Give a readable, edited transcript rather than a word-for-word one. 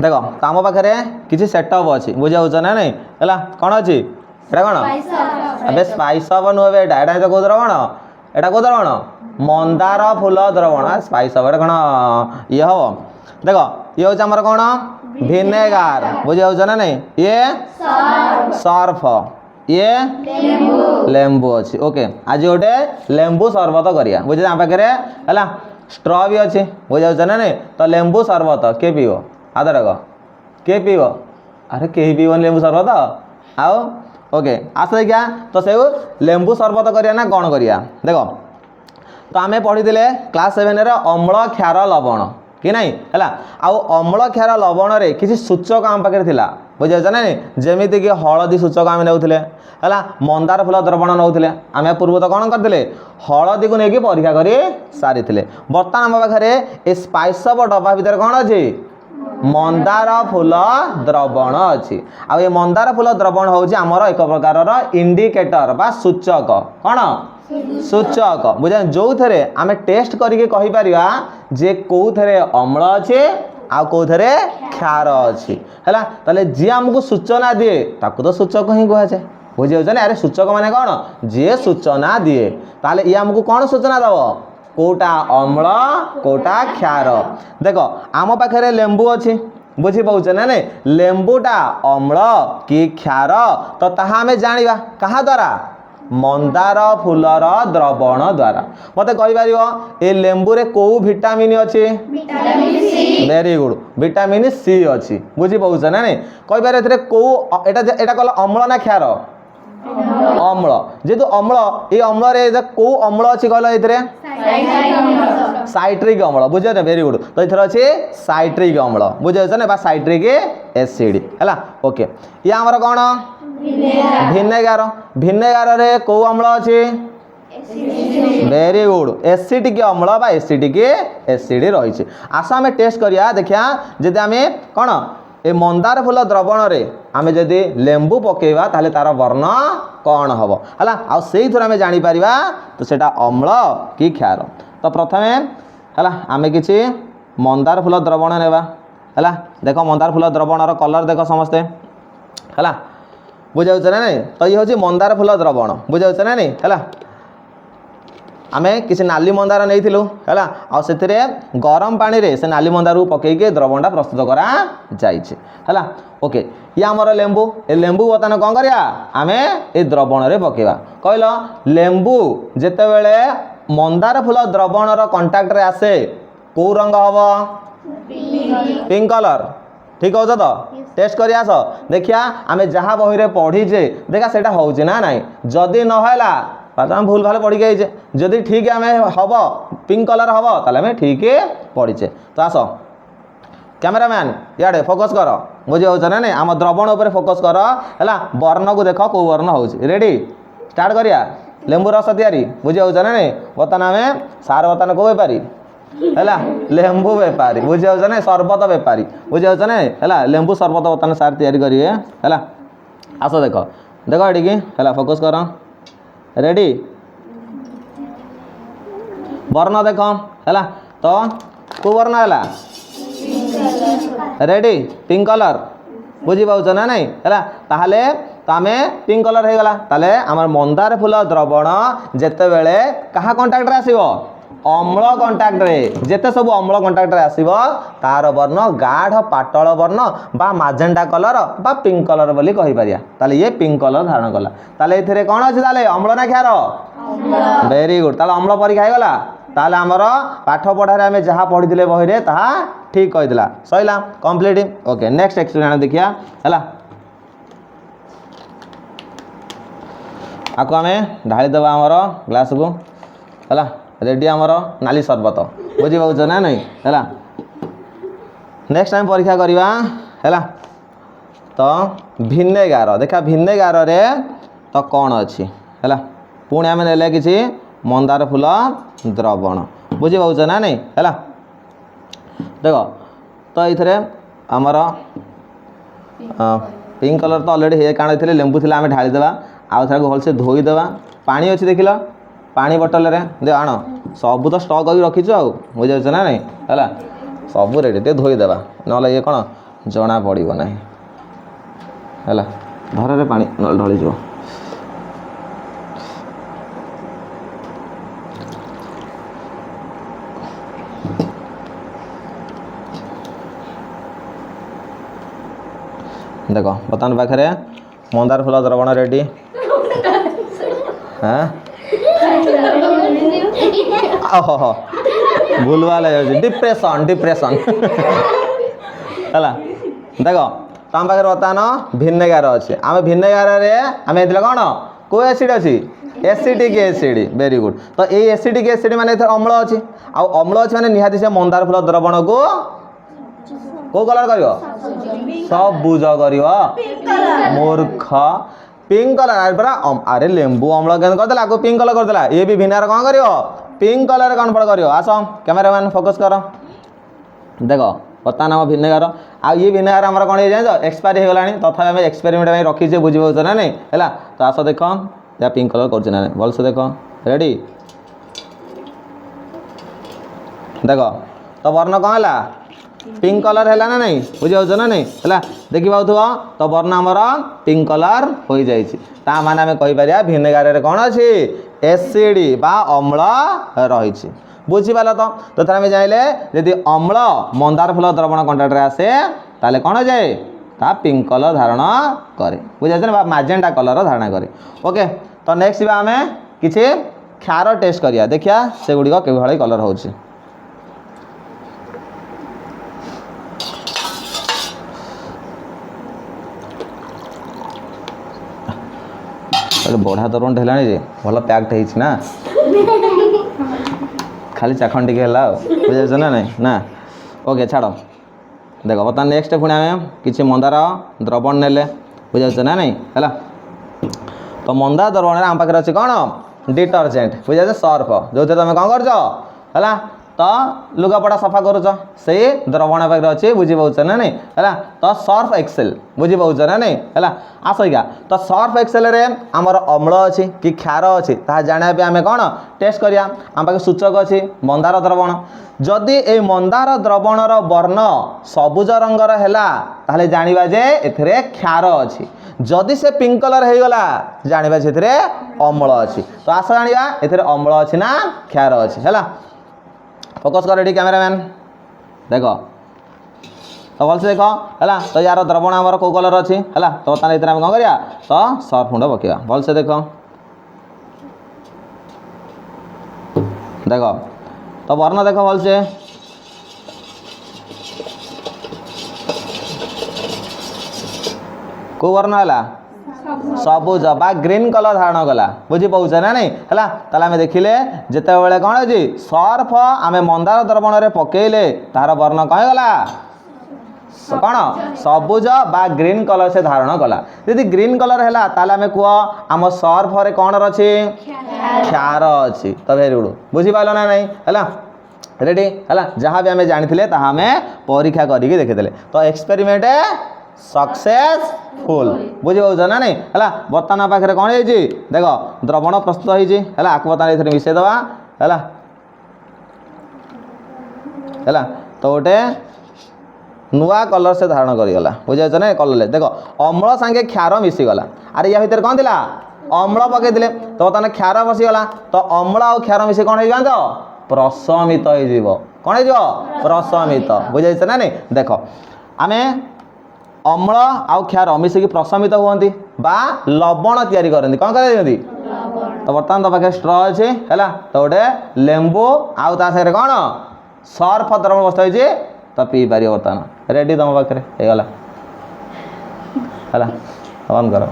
देख तो आम पाखे किसी सेटअप अच्छी बुझे ना नहीं है कौन अच्छी एटा कौन अबे स्पाइस हब नुह एटा एटा कौ द्रवण एटा कौ द्रवण मंदार फूल द्रवण स्पाइस हब कौन ये हम देख ये हूँ आमर कौन भिनेगार बुझे ना नहीं ये सर्फ ये लेंबू अच्छी ओके आज गोटे लेंबू सरबत करिया बुझे आम पाखे है स्ट्रॉ भी अच्छी बुझे ना नहीं तो लेंबू सरबत किए पीब हाथ डाक किए पीब अरे कहीं पीबन लेंबू सरबत आओ ओके आस देखिया तो से लेंबू सरबत करिया ना कौन करिया देख तो आम पढ़ी क्लास 7 अम्ल क्षार लवण कि नहीं है आउ अम्ल क्षार लवण रे किसी सूचक आम पाखे थिला बुझे ना नहीं जमीती कि हलदी सूचक आम नौले है मंदार फूल द्रवण नौले आम पूर्व तो कौन करते हलदी को लेकिन परीक्षा कर सारी बर्तमान आम पाखे ये स्पाइस डब्बा भितर कौन अच्छी मंदार फूल द्रवण अच्छी आ ये मंदार फूल द्रवण हूँ आमर एक प्रकार इंडिकेटर बा सूचक कौन सूचक बुझे जो थे आम टेस्ट करके कहीपर जे कौ थे अम्ल अच्छे आ कौ थे क्षार अच्छी है जी आमको सूचना दिए ताकू तो सूचक ही कहुए बुझे अरे सूचक माने कौन जी सूचना दिए ताले ये आमको कौन सूचना दब कोटा अम्ल कोटा क्षार देख आम पाखे लेंबू अच्छी बुझी पाचे ना नहीं लेंबूटा अम्ल कि क्षार तो ताहा आमे जानिबा कहा द्वारा मंदार फूलर द्रवण द्वारा मत कहीपर ए लेंबू रे को विटामिन अच्छी वेरी गुड विटामिन सी अच्छी बुझी पाचे ना नहीं कहीपर कौ एटा कल अम्ल ना क्षार अम्ल जेहेतु अम्ल ये अम्ल रे कौ अम्ल अच्छी कहल ये साइट्रिक अम्ल बुझे ना वेरी गुड तो ये अच्छे साइट्रिक अम्ल बुझे ना साइट्रिक एसिड है ओके ये आमर कौन भिनेगार भिनेगार रे कौ अम्ल अच्छी वेरी गुड एसिडिक अम्ल बा एसिडिक एसिड रही आस आम टेस्ट करिया देखिया जदि आम कौन ए मंदार फूल द्रवण रे आमे जदि लेंबू पकेबा ताले तार वर्ण कौन हम है आउ से थोड़ा आम जापर तो सेटा अम्ल कि क्षार तो प्रथमे है आम किसी मंदार फूल द्रवण नेबा है देख मंदार फूल द्रवणर कलर देख समस्ते है बुझे ना नहीं तो ये हूँ मंदार फूल द्रवण बुझे ना नहीं है आम किसी नाली मंदार नहीं है आ से गरम पानी रे से नाली मंदार को पकईके द्रवणटा प्रस्तुत करा है ओके ये आमर लेंबू ए लेंबू बर्तमान कौन करिया आम ए द्रवण रे पकेबा कहल लेंबू जेते बेले मंदार फूल द्रवणर कंटाक्ट रे आसे कौ रंग हम पिंक कलर ठीक हो तो टेस्ट कर आस देखिया आम जहाँ बही पढ़ीचे देखा से होची ना नाई जदि नहला आम भूल भाल पढ़ी आईचे जदि ठीक आम हम पिंक कलर हम ताले ठीक पढ़ीचे तो आस कैमेरामैन इे फोकस कर बुझे ना नहीं आम द्रवण उपर फोकस कर है वर्ण को देख कौ वर्ण हो रेडी स्टार्ट करिया लेंबू रस तैयारी बुझे ना नहीं बर्तमान आम सार बर्तमान कौ बेपारी है लेंबू बेपारी बुझे ना सरबत बेपारी बुझे ना है लेंबू सरबत बर्तमान सार तैयारी करेंगे है आस देख देख ये है फोकस कर रेडी वर्ण देख है तो कौ वर्ण है रेडी पिंक कलर बुझी पाच ना नहीं है ताहले तो आम पिंक कलर हो गला ताले आम मंदार फूल द्रवण जेते बेले कहा कंटाक्ट रे आसीबो अम्ल कंटाक्ट रे जेते सब अम्ल कंटाक्ट रे आसीबो तार वर्ण गाढ़ पातल वर्ण बा माजेंडा कलर बा पिंक कलर बोली कहि परिया ताले ये पिंक कलर धारण कला ताले एथिरे कोन अछि ताले अम्ल ना क्षार वेरी गुड ताले अम्ल परीक्षा हो गला ताले हमर पाठ पढ़ारे आम जहाँ पढ़ी बही रे ताहा ठीक कहीला सैला कंप्लीट ओके नेक्स्ट एक्सपेरिमेंट देखिया है आपको आम ढाई देवा आमर ग्लास को है रेडी आमर नाली सरबत बुझी पाच ना नहीं है नेक्स्ट टाइम परीक्षा करवा है तो भिनेगार देखा भिनेगार रे तो कौन अच्छी है पुणी आम ने किसी मंदार फूल द्रवण बुझी पाच ना नहीं है देख तो ये आमर पिंक कलर तो अलरेडी काण थे लेंबू थे आम ढाई देवा आउ थे भलसे धोईदेवा पानी अच्छी देख लो पानी बोतल रे दे आण सब तो स्टक कर रखीच बुझे ना नहीं है सब रेडी टे धोईदेवा ना ये कौन जना पड़ो ना है धर पानी ढली जाओ देख बर्तमान पाखे मंदार फूल द्रवण रेडी हाँ ओहो भूल भाल डिप्रेशन डिप्रेशन है देख तुम पाखे बर्तमान भिनेगार अच्छे आम भिनेगार आम कौन को एसिड अच्छी एसिडिक एसिड वेरी गुड तो ये एसिडिक एसिड माने अम्ल अच्छी आम्ल अच्छी माने निहाती से मंदार फूल द्रवण को को कलर कर सबुज कर मूर्ख पिंक कलर परा अरे लेंबू अम्ल के करदेला को पिंक कलर करदेला ये भी भिनेगार कौन कर पिंक कलर कन्वर्ट कर आस कैमेरामैन फोकस कर देख बर्तमान आम भिनेगार आ ये भिनेगार आम कौन जान एक्सपायरी होगा तथा आम एक्सपेरिमेंट रखीचे बुझे ना नहीं है तो आस देख या पिंक कलर कर भल से देख रेडी देख तो वर्ण कौन है पिंक कलर है ना नहीं बुझे ना नहीं है देखी पाथ तो वर्ण आमर पिंक कलर हो जाए माने आम कहीपर भिनेगार कौन अच्छी एसिड बा अम्ल रही बुझीपाल तो आम जाइले यदि अम्ल मंदार फूल द्रवण कंटाक्ट आसे ताले कौन हो जाए ता पिंक कलर धारण करे बुझे ना मैजेंटा कलर धारण करे ओके तो नेक्स्ट आम किसी क्षार टेस्ट करिया देखिया से गुड़िक किभली कलर हो बढ़ा द्रवण है भल पैक्ट है ना खाली चाखण टी बुझे ना नहीं ना ओके छाड़ देख बर्तमान नेक्स्ट पुणी आम कि मंदार द्रवण ने बुझे ना नहीं है तो मंदार द्रवण आम पाखे अच्छे कौन डिटर्जेंट बुझे सर्फ जो तुम कौन कर तो लुगापड़ा सफा करुच से द्रवण पाखे अच्छे बुझी पाच ना नहीं है तो सर्फ एक्सेल बुझी पाच ना नहीं है आसइका तो सर्फ एक्सेल रे आमर अम्ल अच्छी कि क्षार अच्छी ता जाना आम कौन टेस्ट करिया आम पाखे सूचक अच्छी मंदार द्रवण जदि ए मंदार द्रवणर वर्ण सबुज रंगर है जानिबा जे एथिरे क्षार अच्छी जदि से पिंक कलर हो गला जानिबा जे एथिरे अम्ल अच्छी तो आस जानिबा एथिरे अम्ल अच्छी ना क्षार अच्छी है फोकस कर रेडी कैमेरामैन देख तो भल से देख है तो यार द्रवण आमर कौ कलर अच्छी है तो बर्तमान ये कौन करिया तो सर्फ गुंड पकेगा भल से देख देख तो वर्ण देख भल से को वर्ण है सबुज बा ग्रीन कलर धारण कला बुझी पाच ना नहीं है आम देखिले जिते बड़े कौन अच्छी सर्फ आम मंदार द्रवण में पकेले तार वर्ण कौन गला कौन सबुज बा ग्रीन कलर से धारण कला यदि ग्रीन कलर है ताल आम कह आम सर्फ रे कौन अच्छी क्षार अच्छी तो भेरी गुड बुझी पाल ना नहीं है रेडी है जहाँ भी आम जानी आम परीक्षा करके देखीदे तो एक्सपेरिमेंट सक्सेसफुल बुझी पाच ना नहीं है बर्तमान पाखे कौन है देख द्रवण प्रस्तुत होती है आपको बर्तमान ये मिसेदवा है तो गोटे नुआ कलर से धारण करगला बुझे ना कलर देख अम्ल सांगे क्षार मिसीगला अरे या भितर कौन थी अम्ल पकई तो बर्तमान क्षार पशिगला तो अम्ल आ क्षार मिसी कौन हो जाए प्रशमित हो कौन हो प्रशमित बुझे ना नहीं देख आम अम्ल आउ क्षार मिसिकी प्रशमित हुआ बा लवण तैयारी करती कौन कर तो बर्तमान तो पाखे स्ट्र अच्छे है तो गोटे लेंबू आउ ता साथे कौन सर्फ द्रवण बसता तो पी पार बर्तमान रेडी तुम पाखे है बंद कर